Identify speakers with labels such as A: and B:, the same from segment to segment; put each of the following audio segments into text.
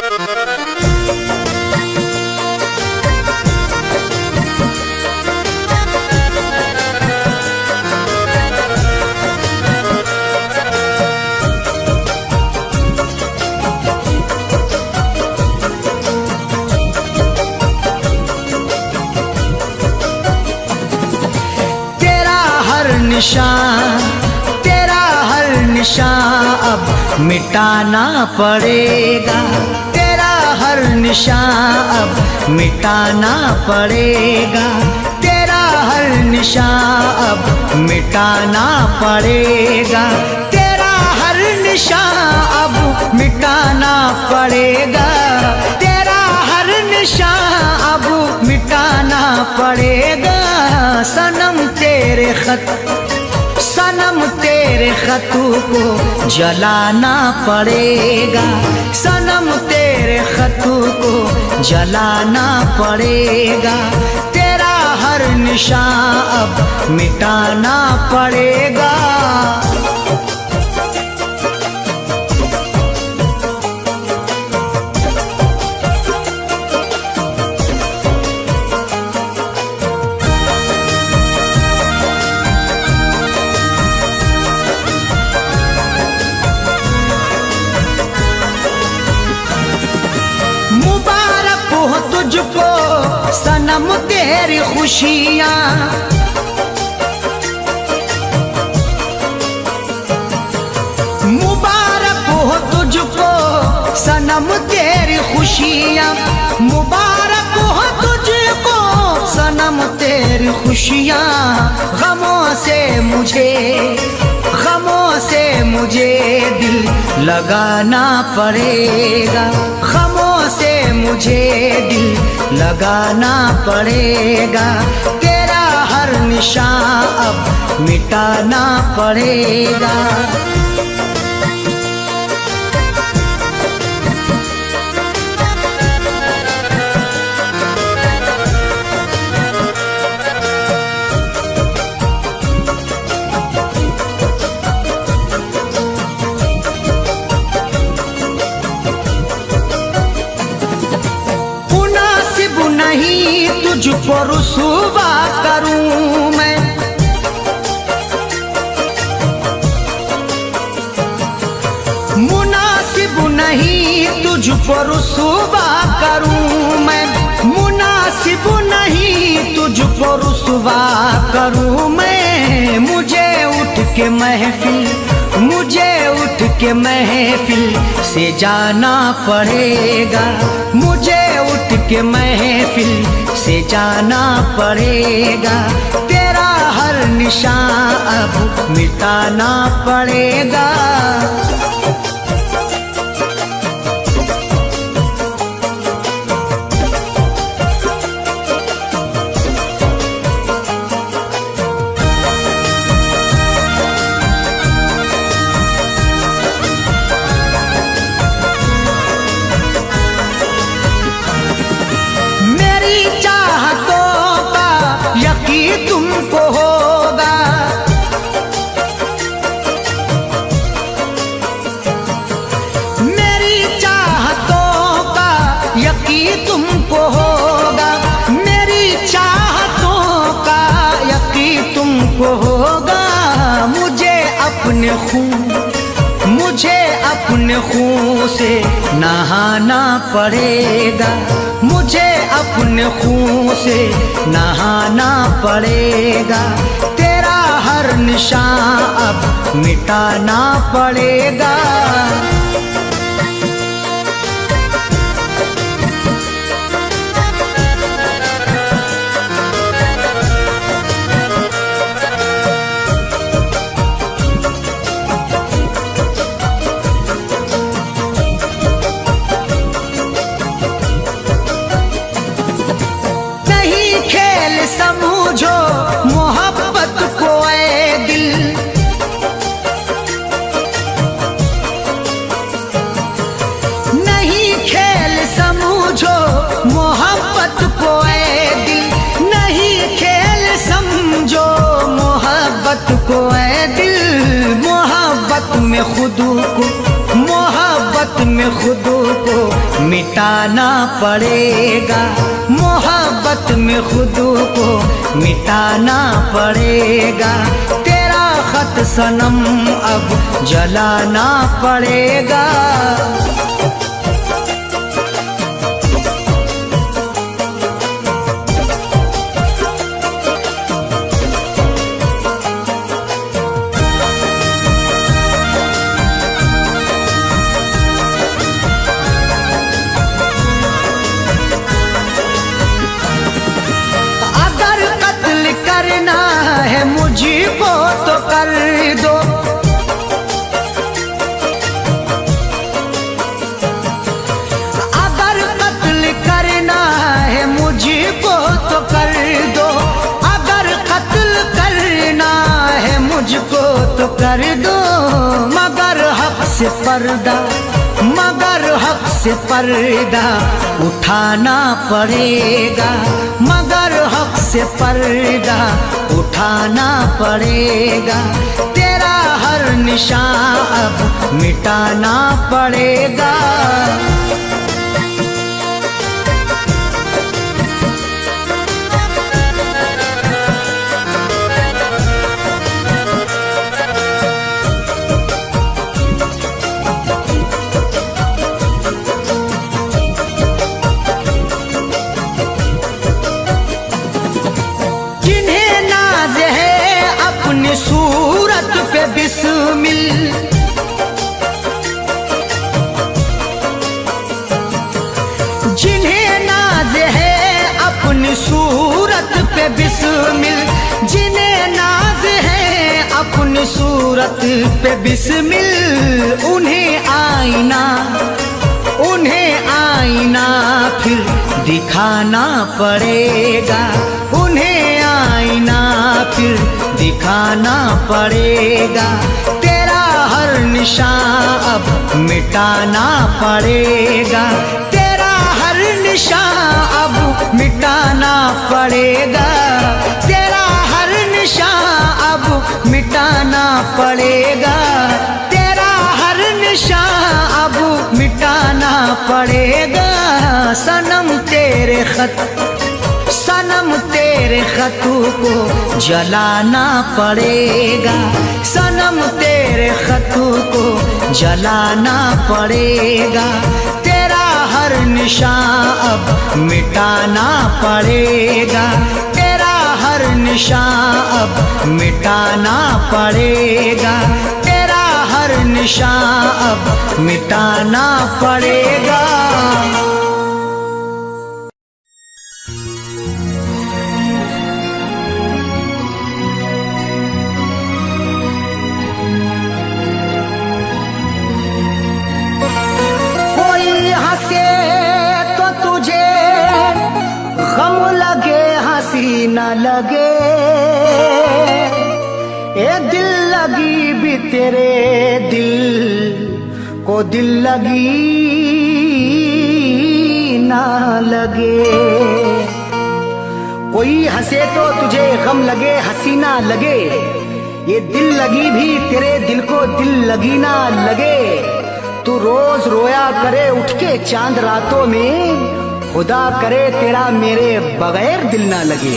A: तेरा हर निशान अब मिटाना पड़ेगा। तेरा हर निशान अब मिटाना पड़ेगा। तेरा हर निशान अब मिटाना पड़ेगा। तेरा हर निशान अब मिटाना पड़ेगा। तेरा हर निशान अब मिटाना पड़ेगा। सनम तेरे खतों को जलाना पड़ेगा। सनम तेरे खतों को जलाना पड़ेगा। तेरा हर निशान अब मिटाना पड़ेगा। तुझको सनम तेरी खुशियाँ, मुबारक हो तुझको सनम तेरी खुशियाँ। मुबारक हो तुझको सनम तेरी खुशियाँ। गमों से मुझे दिल लगाना पड़ेगा। गमों से मुझे दिल लगाना पड़ेगा। तेरा हर निशान अब मिटाना पड़ेगा। नहीं तुझको रुसवा करूं मैं, मुनासिब नहीं तुझको रुसवा करूं मैं। मुनासिब नहीं तुझको रुसवा करूं मैं। मुझे उठ के महफिल से जाना पड़ेगा। मुझे उठ के महफिल से जाना पड़ेगा। तेरा हर निशान अब मिटाना पड़ेगा। तुमको होगा, मेरी चाहतों का यकीन तुमको होगा। मेरी चाहतों का यकीन तुमको होगा। मुझे अपने खून से नहाना पड़ेगा। मुझे अपने खून से नहाना पड़ेगा। तेरा हर निशान अब मिटाना पड़ेगा। समझो मोहब्बत को ऐ दिल, नहीं खेल समझो मोहब्बत को ऐ दिल। नहीं खेल समझो मोहब्बत को ऐ दिल। मोहब्बत में खुद को मिटाना पड़ेगा, मोहब्बत में खुद को मिटाना पड़ेगा। तेरा खत सनम अब जलाना पड़ेगा। करना है मुझको तो कर दो, अगर कत्ल करना है मुझको तो कर दो, अगर कत्ल करना है मुझको तो कर दो। मगर हक से पर्दा, मगर हक से पर्दा उठाना पड़ेगा, मगर हक से पर्दा उठाना पड़ेगा। तेरा हर निशान अब मिटाना पड़ेगा। सूरत पे बिस्मिल, जिन्हें नाज है अपनी सूरत पे बिस्मिल, जिन्हें नाज है अपनी सूरत पे बिस्मिल। उन्हें आईना, उन्हें आईना फिर दिखाना पड़ेगा, उन्हें आईना फिर दिखाना पड़ेगा। तेरा हर निशान अब मिटाना पड़ेगा, तेरा हर निशान अब मिटाना पड़ेगा, तेरा हर निशान अब मिटाना पड़ेगा, तेरा हर निशान अब मिटाना पड़ेगा। सनम तेरे खत, सनम तेरे खतों को जलाना पड़ेगा, सनम तेरे खतों को जलाना पड़ेगा। तेरा हर निशान अब मिटाना पड़ेगा, तेरा हर निशान अब मिटाना पड़ेगा, तेरा हर निशान अब मिटाना पड़ेगा। न लगे ए दिल लगी भी तेरे दिल को दिल लगी ना लगे। कोई हंसे तो तुझे गम लगे, हंसी ना लगे, ये दिल लगी भी तेरे दिल को दिल लगी ना लगे। तू रोज रोया करे उठ के चांद रातों में, खुदा करे तेरा मेरे बगैर दिल ना लगे।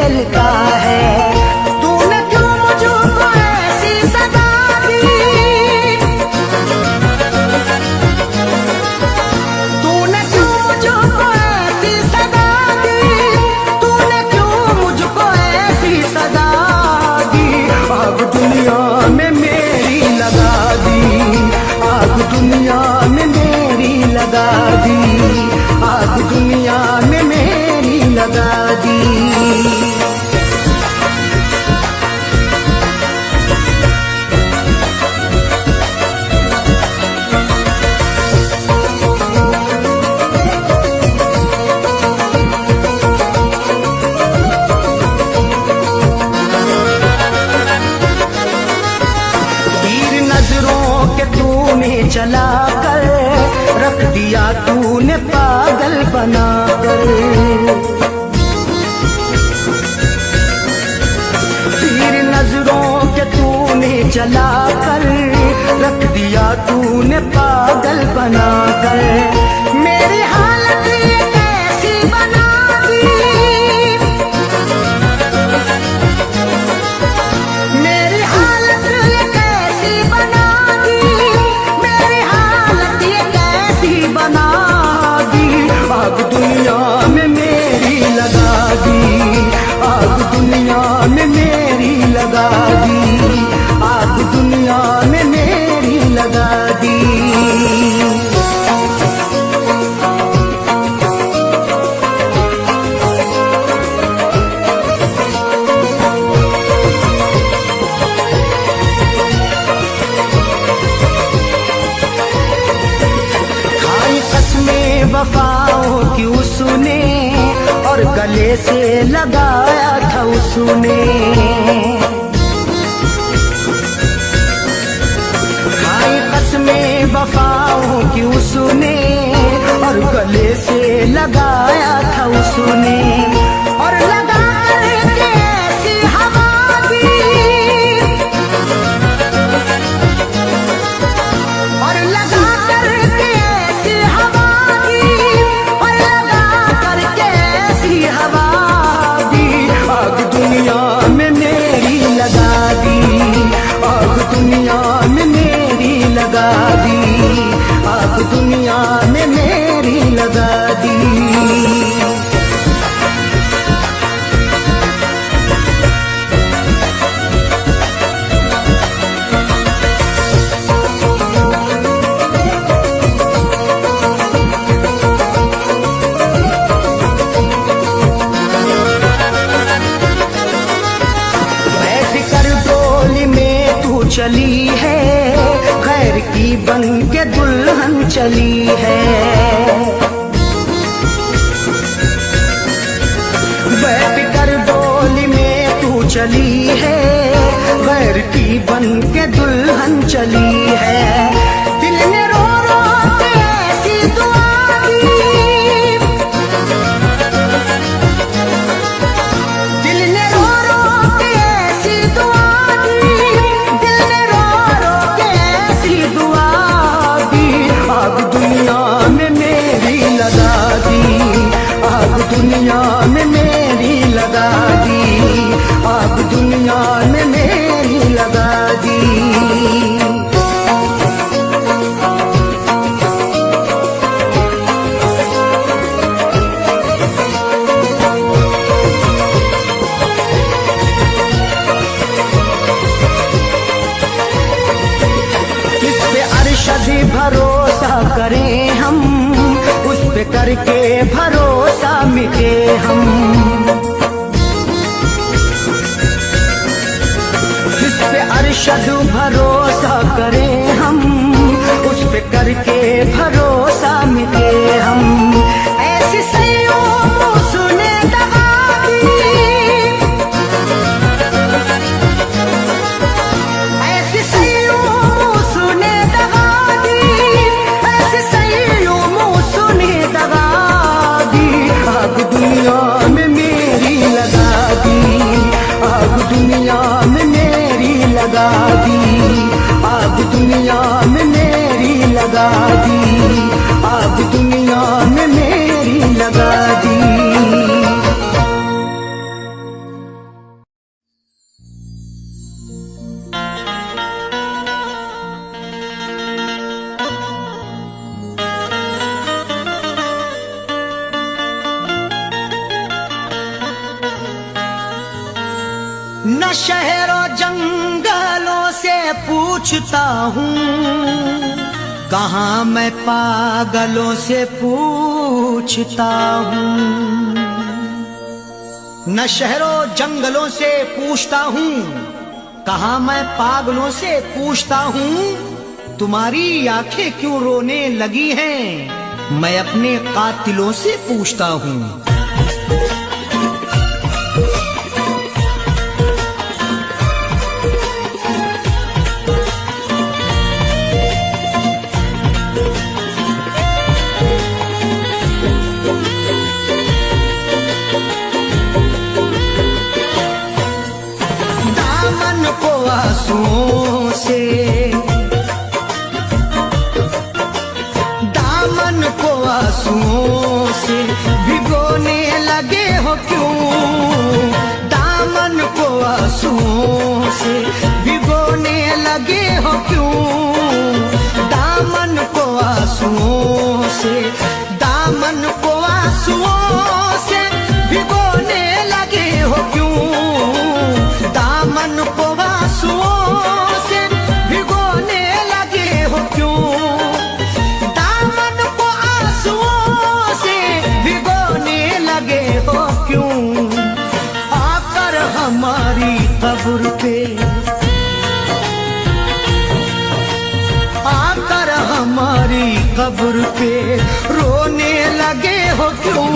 A: खेलता है। तूने क्यों मुझको ऐसी सजा दी, तूने क्यों मुझको ऐसी सजा दी, तूने क्यों मुझको ऐसी सजा दी। आग दुनिया में मेरी लगा दी, आग दुनिया में मेरी लगा दी, आग दुनिया में मेरी लगा दी। तीर नजरों के तूने चला कर रख दिया तूने पागल बना कर। तीर नजरों के तूने चला कर रख दिया तूने पागल बना कर। मेरी हालत ये कैसी बना दी, मेरी हालत ये कैसी बना दी, मेरी हालत ये कैसी बना दी। आग दुनिया में मेरी लगा दी, आग दुनिया में मेरी लगा दी, आग दुनिया में मेरी लगा दी। खाई कसमें वफाओं की उसने और गले से लगाया था उसने। खाई कसमें वफाओं की उसने और गले से लगाया था उसने। और लगा करके ऐसी हवा दी, और लगा करके ऐसी हवा दी, और लगा करके ऐसी हवा दी। आग दुनिया में मेरी लगा दी, आग दुनिया में मेरी लगा दी, आग दुनिया में मेरी लगा दी। बैठ कर डोली में तू चली है, खैर की बन के दुल्हन चली है। बैठ कर डोली में तू चली है, खैर की बन के दुल्हन चली है। दिल ने रो रो के ऐसी दुआ दी, दिल ने रो रो के ऐसी दुआ दी, दिल ने रो रो के ऐसी दुआ दी। आग दुनिया में मेरी लगा दी, आग दुनिया में मेरी लगा दी, आग दुनिया में मेरी लगा दी। इस पे अरशद भरोसा करें हम, उस पे करके भरोसा मिटे हम। इस पे अरशद भरोसा करें हम, उस पे करके भरोसा मिटे हम। ऐसी सैयों सुने दगा दी, ऐसी सैयों सुने दगा दी, ऐसी सैयों सुने दगा दी। आग दुनिया में मेरी लगा दी, आग दुनिया में मेरी लगा दी, आग दुनिया में मेरी लगा दी, आग दुनिया में मेरी लगा दी। शहरों जंगलों से पूछता हूँ, कहाँ मैं पागलों से पूछता हूँ। न शहरों जंगलों से पूछता हूँ, कहाँ मैं पागलों से पूछता हूँ। तुम्हारी आंखें क्यों रोने लगी हैं, मैं अपने कातिलों से पूछता हूँ। दामन को आंसुओं से, दामन को आंसुओं से भिगोने लगे हो क्यों। दामन को आंसुओं से भिगोने लगे हो क्यों। दामन को आंसुओं से, दामन को आंसुओं से भिगोने लगे हो क्यों। दामन को आंसुओं से भिगोने लगे हो क्यों। दामन को आंसुओं से भिगोने लगे हो क्यों। आकर हमारी कब्र पे, आकर हमारी कब्र पे रोने लगे हो क्यों।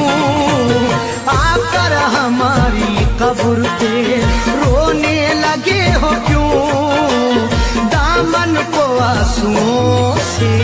A: आकर हमारी कब्र पे रोने लगे हो क्यों। दामन को आंसुओं से,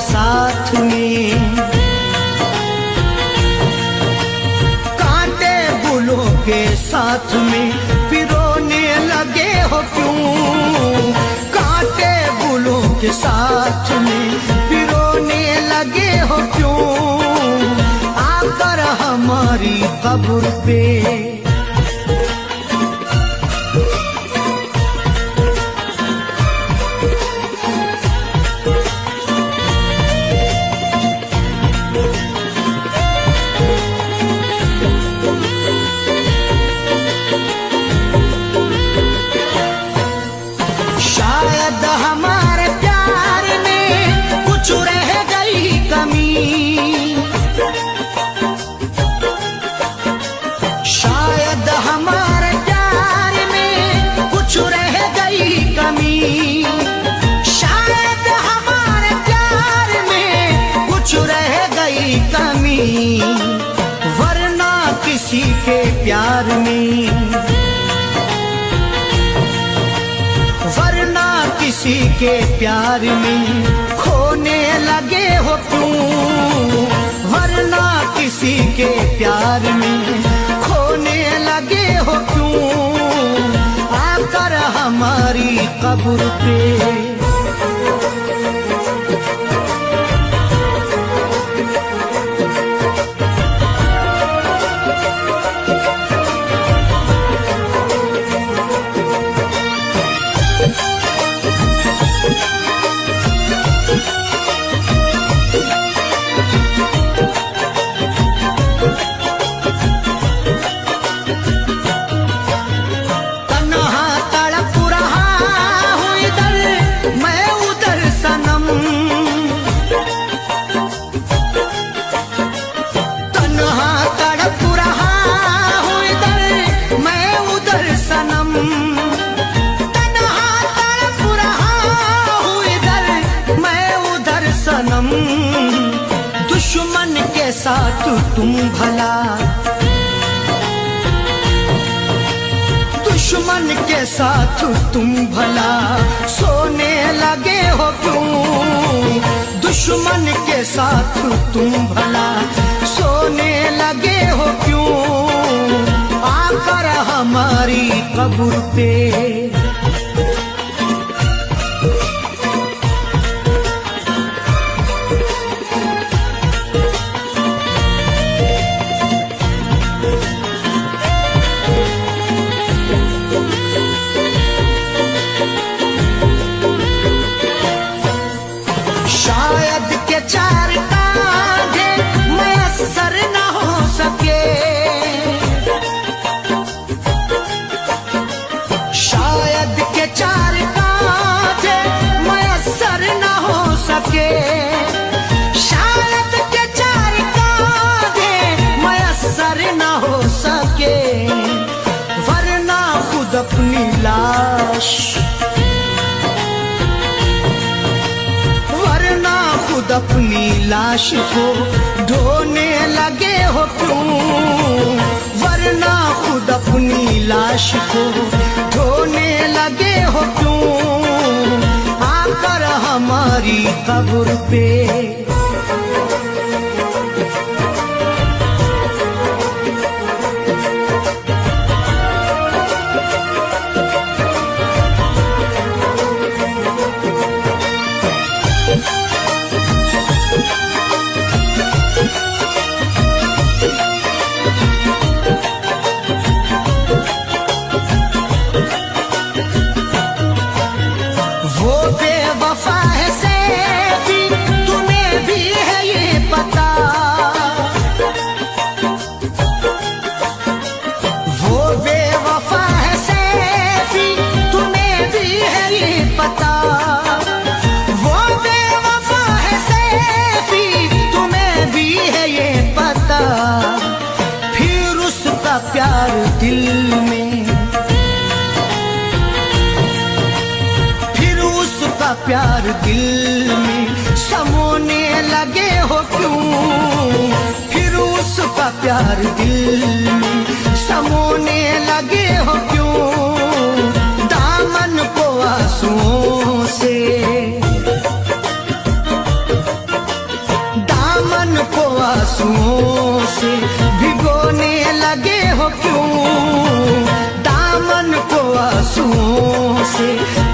A: साथ में कांटे गुलों के साथ में पिरोने लगे हो क्यों। कांटे गुलों के साथ में पिरोने लगे हो क्यों। आकर हमारी कब्र पे, शायद हमारे प्यार में कुछ रह गई कमी। शायद हमारे प्यार में कुछ रह गई कमी। शायद हमारे प्यार में कुछ रह गई कमी। वरना किसी के प्यार में, वरना किसी के प्यार में खोने लगे हो क्यों। वरना किसी के प्यार में खोने लगे हो क्यों। आकर हमारी कब्र पे, तन्हा तड़प रहा हूँ इधर साथ तुम भला, दुश्मन के साथ तुम भला सोने लगे हो क्यों? दुश्मन के साथ तुम भला सोने लगे हो क्यों? आकर हमारी कब्र पे शायद के चार कांधे मयस्सर न हो सके, शायद के चार कांधे मयस्सर न हो सके, शायद के चार कांधे मयस्सर न हो सके, वरना खुद अपनी लाश, खुद अपनी लाश को ढोने लगे हो क्यों? वरना खुद अपनी लाश को ढोने लगे हो क्यों? आकर हमारी कब्र पे बेवफा है सैफी, तुम्हें भी है ये पता, वो बेवफा है सैफी, तुम्हें भी है ये पता, वो बेवफा है सैफी, तुम्हें भी है ये पता, फिर उसका प्यार दिल में, प्यार दिल में समोने लगे हो क्यों? फिर उसका प्यार दिल में समोने लगे हो क्यों? दामन को आंसुओं से, दामन को आंसुओं से भिगोने लगे हो क्यों? दामन को आंसुओं से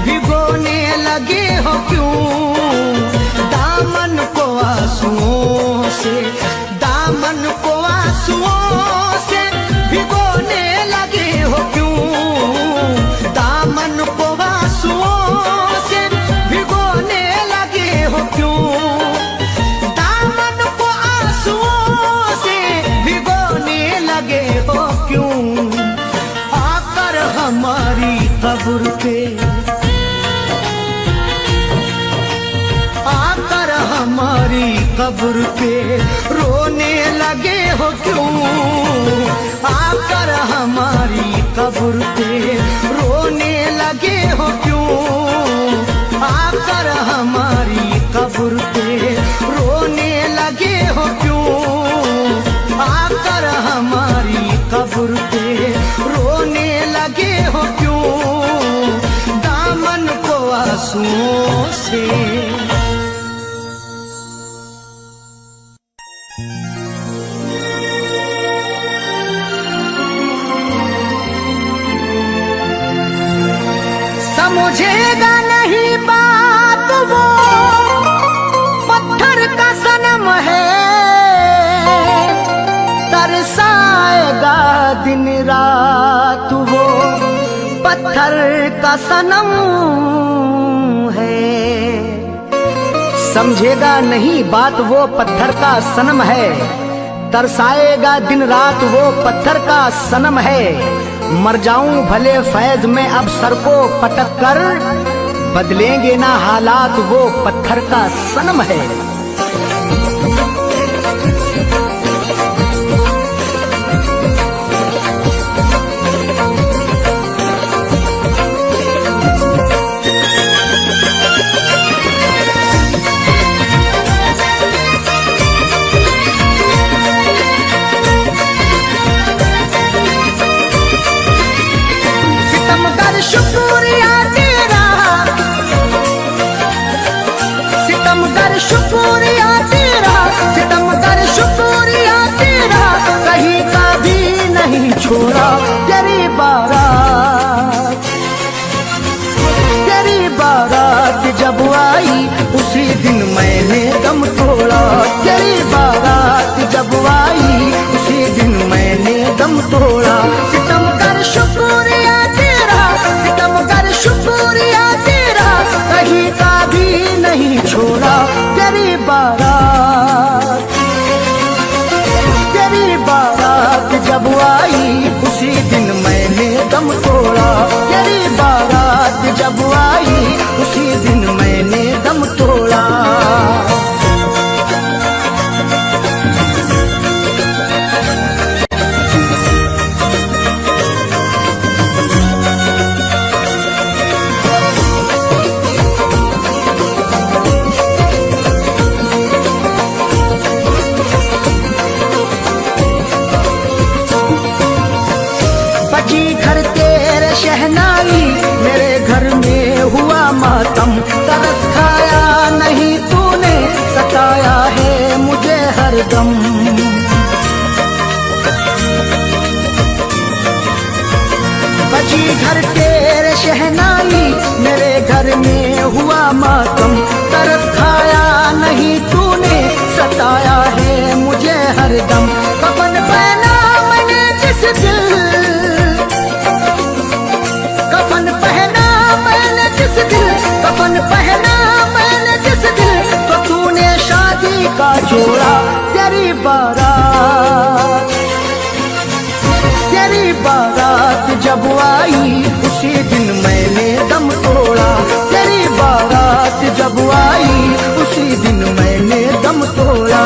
A: भिगोने लगे हो क्यों? दामन को आंसुओं से, दामन को आंसुओं से भिगोने लगे हो क्यों? दामन को आंसुओं से भिगोने लगे हो क्यों? दामन को आंसुओं से भिगोने लगे हो क्यों? आकर हमारी कब्र पे, आकर हमारी कब्र पे रोने लगे हो क्यों? आकर हमारी कब्र पे रोने लगे हो क्यों? आकर हमारी कब्र पे रोने लगे हो क्यों? आकर हमारी कब्र पे रोने लगे हो क्यों? दामन को आंसुओं से, समझेगा नहीं बात वो पत्थर का सनम है, तरसाएगा दिन रात वो पत्थर का सनम है। समझेगा नहीं बात वो पत्थर का सनम है, तरसाएगा दिन रात वो पत्थर का सनम है। मर जाऊं भले फैज में अब सर को पटक कर, बदलेंगे ना हालात वो पत्थर का सनम है। तेरी बारात जब आई उसी दिन मैंने दम तोड़ा। तेरी बारात जब आई उसी दिन मैंने दम तोड़ा। सितम कर शुक्रिया तेरा, सितम कर शुक्रिया तेरा, कहीं का भी नहीं छोड़ा। तेरी बारात जब आई उसी दिन मैंने दम तोड़ा। तेरी बारात जब आई उसी दिन मैंने दम तोड़ा। बजी घर तेरे शहनाई, मेरे घर में हुआ मातम। तरस खाया नहीं तूने, सताया है मुझे हरदम। बजी घर तेरे शहनाई, मेरे घर में हुआ मातम। तरस खाया नहीं तूने, सताया है मुझे हरदम। कफन पहना मैंने जिस दिल, कफन पहना मैंने जिस दिल, कफन पहना मैंने जिस दिल, तो तूने शादी का जोड़ा। तेरी बारात जब आई उसी दिन मैंने दम तोड़ा। तेरी बारात जब आई उसी दिन मैंने दम तोड़ा।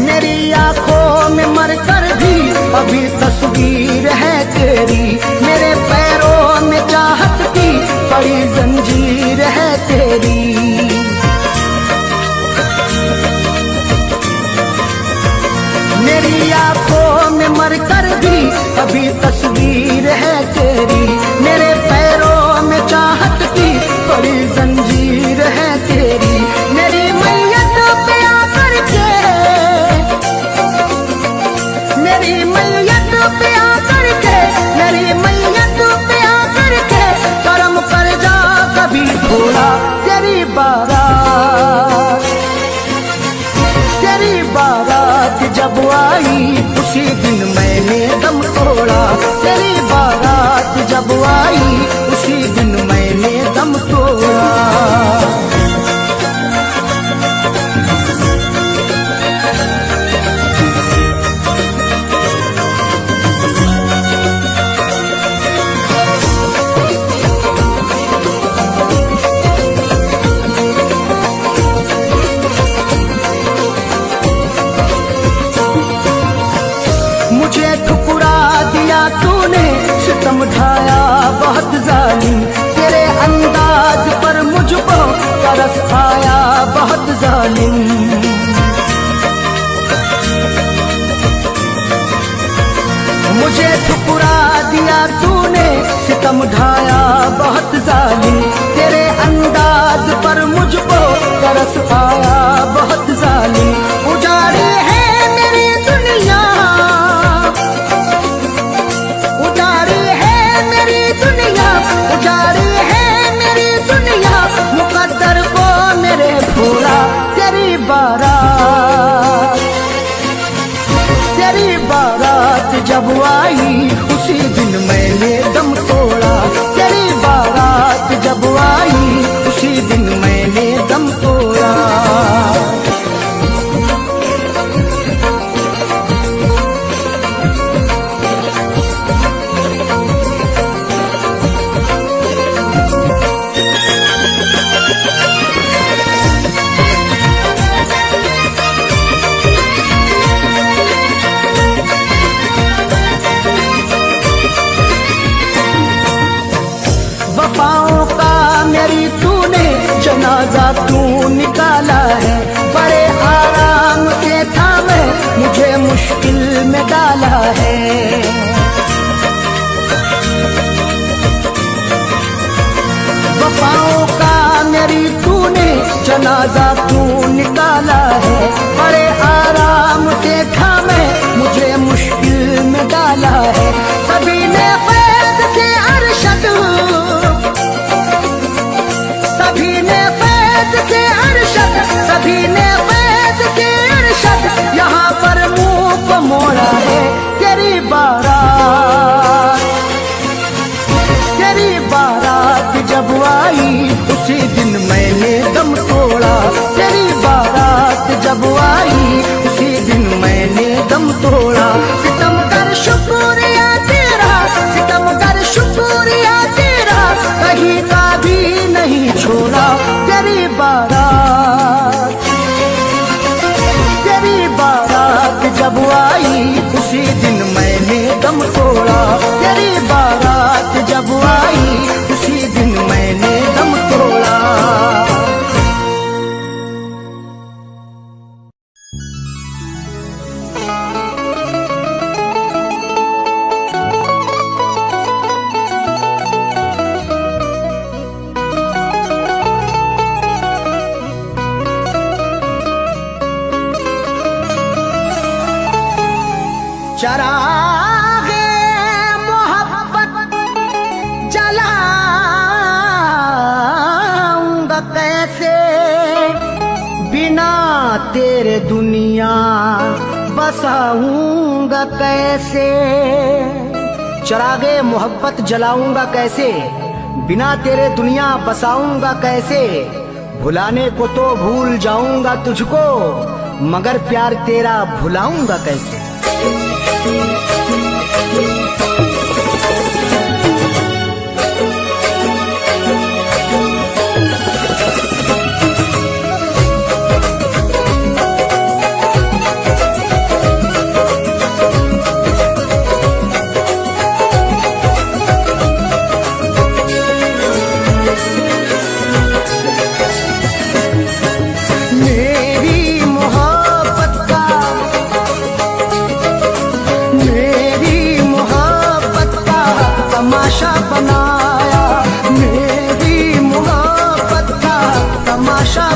A: मेरी आंखों में मरकर भी अभी तस्वीर है तेरी। मेरे पैरों में चाहत की बड़ी जंजीर है तेरी। मेरी आंखों में मरकर भी अभी तस्वीर है तेरी। मेरे पैरों में चाहत की बड़ी जंजीर है तेरी। मेरी मैयत पे आकर के, मेरी मैयत पे आकर के, मेरी मैयत पे आकर के करम कर जा कभी थोड़ा। तेरी बारात जब आई उसी दिन मैंने दम तोड़ा। तेरी बारात जब आई उसी दिन मैंने दम तोड़ा। मुझे ठुकरा दिया तूने, सितम ढाया बहुत जालिम। तेरे अंदाज पर मुझको तरस आया बहुत जालिम। मुझे ठुकरा दिया तूने, सितम ढाया बहुत जालिम। तेरे अंदाज पर मुझको तरस आया बहुत जालिम। उजाड़ी है मेरी दुनिया, उजाड़ी है मेरी दुनिया, उजाड़ी है मेरी दुनिया, मुकद्दर को मेरे भोला। तेरी बारात जब आई उसी दिन मैंने दम तोड़ा। तेरी बारात जब आई उसी दिन मैंने दम तोड़ा। जनाजा तू निकाला है, बड़े आराम से था मैं, मुझे मुश्किल में डाला है। वफाओं का मेरी तूने जनाजा तू निकाला है, बड़े आराम से था मैं, मुझे मुश्किल में डाला है। सभी ने फैज़ से अरशद, सभी ने फैज़ से अरशद, सभी ने फैज़ से अरशद, यहाँ पर मुंह को मोड़ा है। तेरी बारात, तेरी बारात जब आई उसी दिन मैंने दम तोड़ा। तेरी बारात जब आई उसी दिन मैंने दम तोड़ा। सितम कर शुक्रिया तेरा, सितम कर शुक्रिया तेरा, कहीं का भी नहीं छोड़ा। तेरी बारात, तेरी बारात जब आई उसी दिन मैंने दम तोड़ा। तेरी बारात जब आई उसी दिन मैंने दम तोड़ा। चरागे मोहब्बत जलाऊंगा कैसे, बिना तेरे दुनिया बसाऊंगा कैसे। चरागे मोहब्बत जलाऊंगा कैसे, बिना तेरे दुनिया बसाऊंगा कैसे। भुलाने को तो भूल जाऊंगा तुझको, मगर प्यार तेरा भुलाऊंगा कैसे।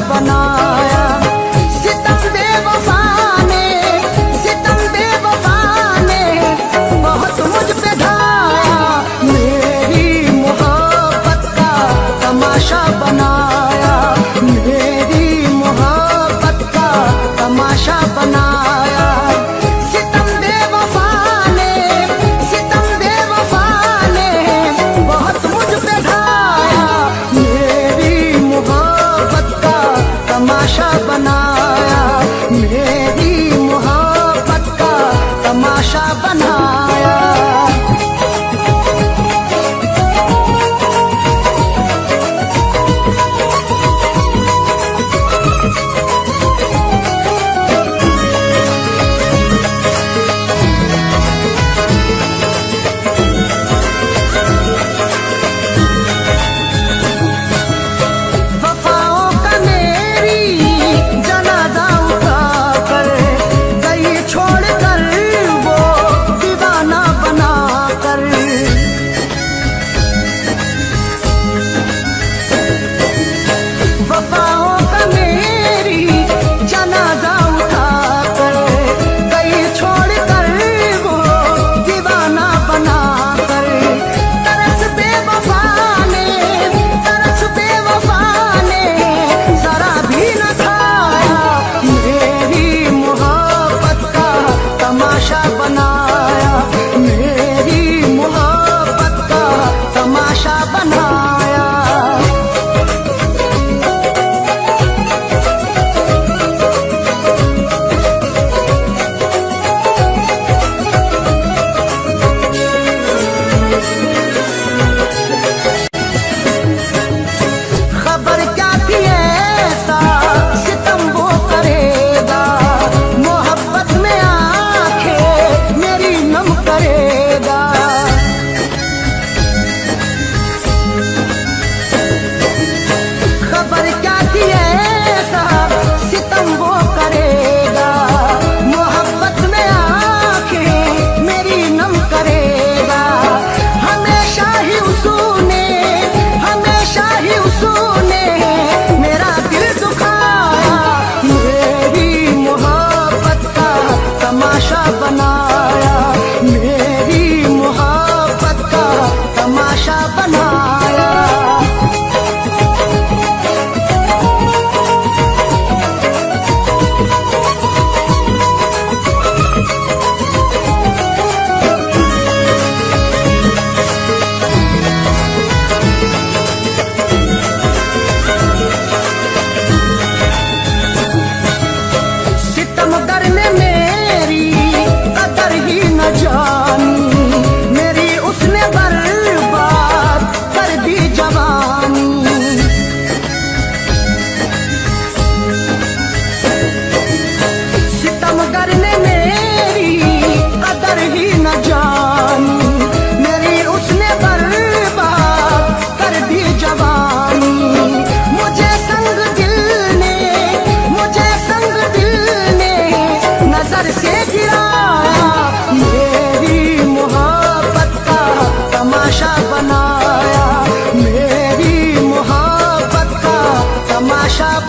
A: बनाया सितम बेवफा ने, सितम बेवफा ने बहुत मुझ पे ढाया। मेरी मोहब्बत का तमाशा बनाया, मेरी मोहब्बत का तमाशा बनाया। सितम बेवफा ने, सितम बेवफा ने बहुत मुझ पे ढाया। मेरी मोहब्बत का तमाशा बनाया, मेरी मोहब्बत का तमाशा बनाया। छोड़ कर वो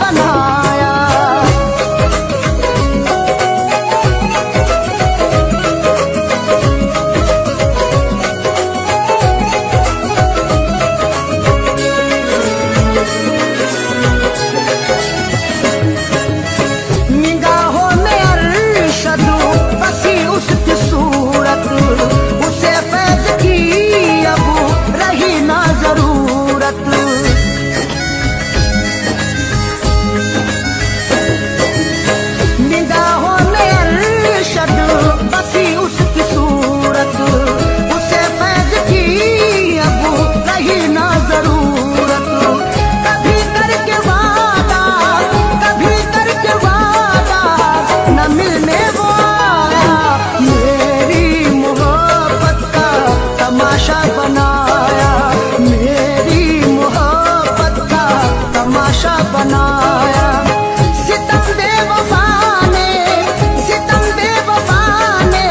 A: बनाया। निगाहों में अरशद बसी उसकी सूरत, उसे फैज की अब रही ना जरूरत। निगाहों में अरशद बसी उसकी सूरत, उसे फैज की अब रही ना जरूरत। कभी करके वादा, कभी करके वादा, न मिलने वो आया। मेरी मोहब्बत का तमाशा बनाया, मेरी मोहब्बत का तमाशा बनाया। सितम बेवफा ने, सितम बेवफा ने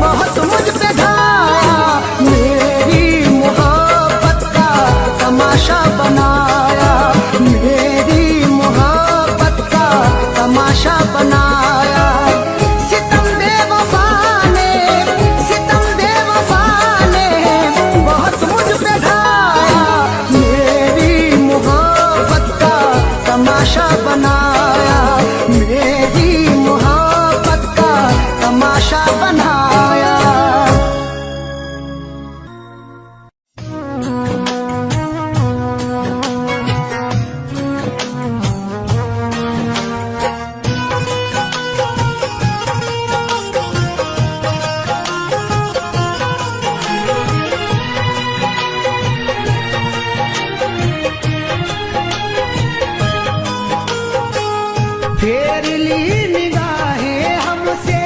A: बहुत मुझ पे ढाया। मेरी मोहब्बत का तमाशा बनाया, मेरी मोहब्बत का तमाशा बनाया। सितम बेवफा ने, सितम बेवफा ने बहुत मुझ पे ढाया। मेरी मोहब्बत का तमाशा बनाया, मेरी मोहब्बत का तमाशा बनाया। फेर ली निगाहें हमसे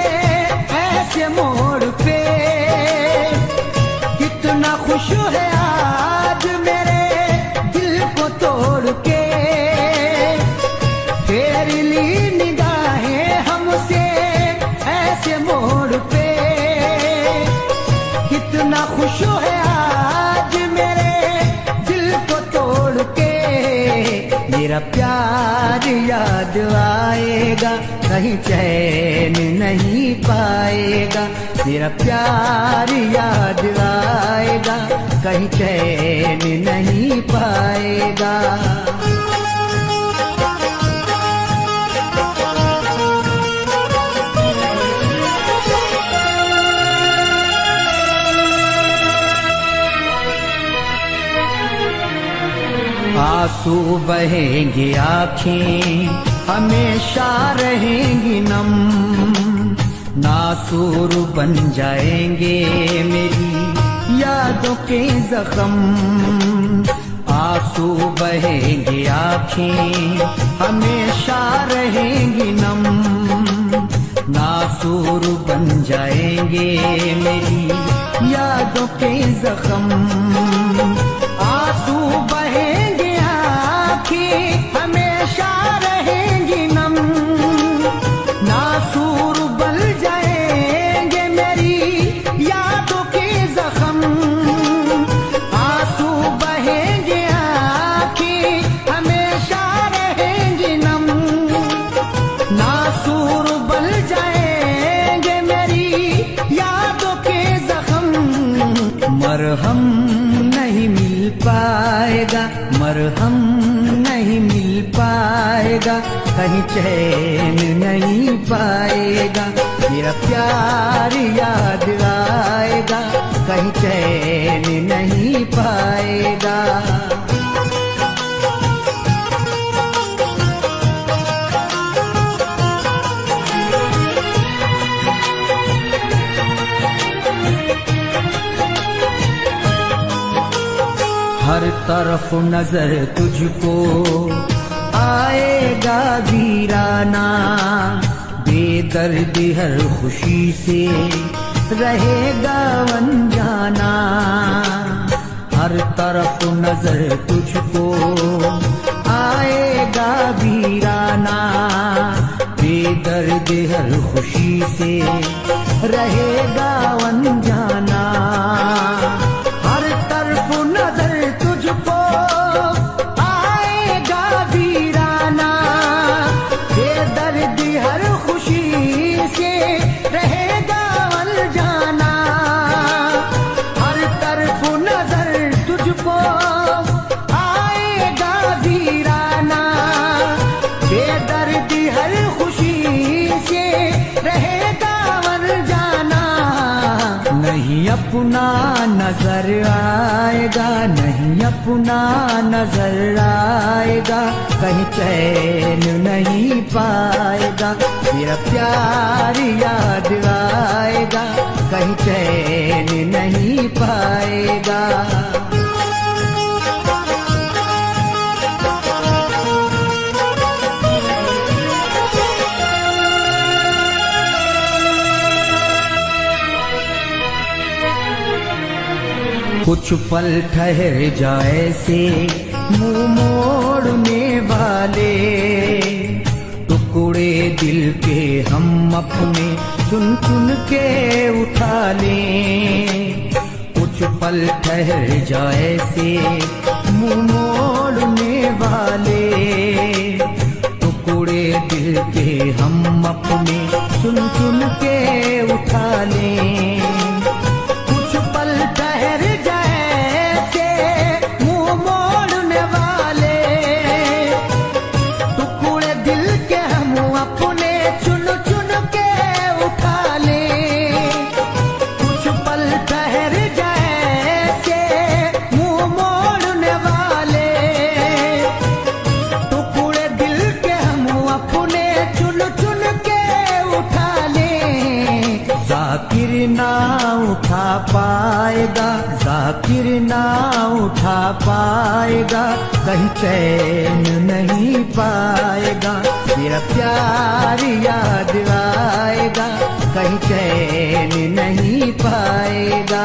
A: ऐसे मोड़ पे, कितना खुश है आज मेरे दिल को तोड़ के। फेर ली निगाहें हमसे ऐसे मोड़ पे, कितना खुश है आज मेरे दिल को तोड़ के। मेरा प्यार याद आएगा, कहीं चैन नहीं पाएगा। मेरा प्यार याद आएगा, कहीं चैन नहीं पाएगा। आंसू बहेंगे आँखें हमेशा रहेंगी नम, नासूर बन जाएंगे मेरी यादों के जख्म। आंसू बहेंगे आँखें हमेशा रहेंगी नम, नासूर बन जाएंगे मेरी यादों के जख्म। आंसू बहेंगे आँखें हमेशा रहेंगी नम, नासूर बन जाएंगे मेरी यादों के जख्म। आंसू बहेंगे आँखें हमेशा रहेंगी नम, नासूर बन जाएंगे मेरी यादों के जख्म। मरहम नहीं मिल पाएगा, मरहम नहीं मिल पाएगा, कहीं चैन नहीं पाएगा। मेरा प्यार याद आएगा, कहीं चैन नहीं पाएगा। हर तरफ नजर तुझको आएगा वीराना, बेदर्दी हर खुशी से रहेगा अनजाना। हर तरफ नजर तुझको आएगा वीराना, बेदर्दी हर खुशी से रहेगा अनजाना। हर तरफ नजर तुझको आएगा वीराना, बेदर्दी हर खुशी से रहेगा मर जाना, नहीं अपना नजर आएगा, नहीं अपना नजर आएगा, कहीं चैन नहीं पाएगा, तेरा प्यार याद आएगा, कहीं चैन नहीं पाएगा। कुछ पल ठहर जाए से मुंह मोड़ने वाले, टुकड़े दिल के हम अपने चुन चुन के उठा लें। कुछ पल ठहर जाए से मुंह मोड़ने वाले, टुकड़े दिल के हम अपने चुन चुन के उठा लें। कुछ पल ठहर जाकिर ना उठा पाएगा, जाकिर ना उठा पाएगा, कहीं चैन नहीं पाएगा, तेरा प्यार याद आएगा, कहीं चैन नहीं पाएगा।